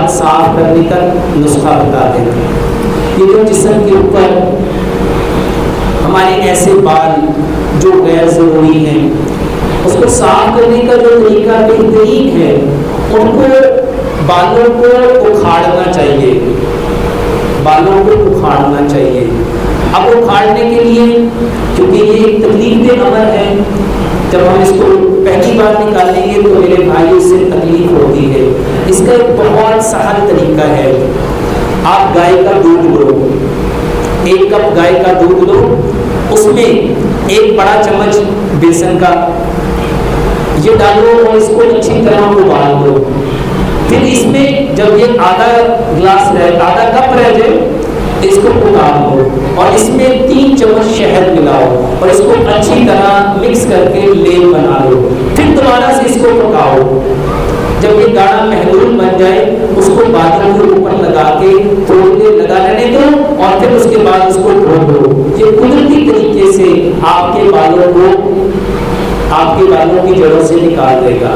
بال صاف کرنے کا نسخہ بتا دیں۔ یہ جو جسم کے اوپر ہمارے ایسے بال جو غیر ضروری ہیں، اس کو صاف کرنے کا جو طریقہ بہترین ہے، ان کو بالوں کو اکھاڑنا چاہیے، بالوں کو اکھاڑنا چاہیے۔ اب اکھاڑنے کے لیے، کیونکہ یہ ایک تکلیف دہ عمل ہے، جب ہم اس کو پہلی بار نکالیں گے تو میرے بھائی اس سے تکلیف ہوتی ہے۔ اس کا ایک بہت سہل طریقہ ہے۔ آپ گائے کا دودھ لو، 1 کپ گائے کا دودھ لو، اس میں 1 بڑا چمچ بیسن کا یہ ڈالو اور اس کو اچھی طرح ابال دو۔ پھر اس میں جب یہ آدھا کپ رہ جائے اس کو اتار دو اور اس میں 3 چمچ شہد ملاؤ اور اس کو اچھی طرح مکس کر کے لیپ بنا لو۔ پھر دوبارہ سے اس کو پکاؤ۔ جب یہ گاڑھا محلول بن جائے اس کو بالوں کے اوپر لگا کے تھوڑی دیر لگا لینے دو اور پھر اس کے بعد اس کو دھو دو۔ یہ قدرتی طریقے سے آپ کے بالوں کی جڑوں سے نکال دے گا۔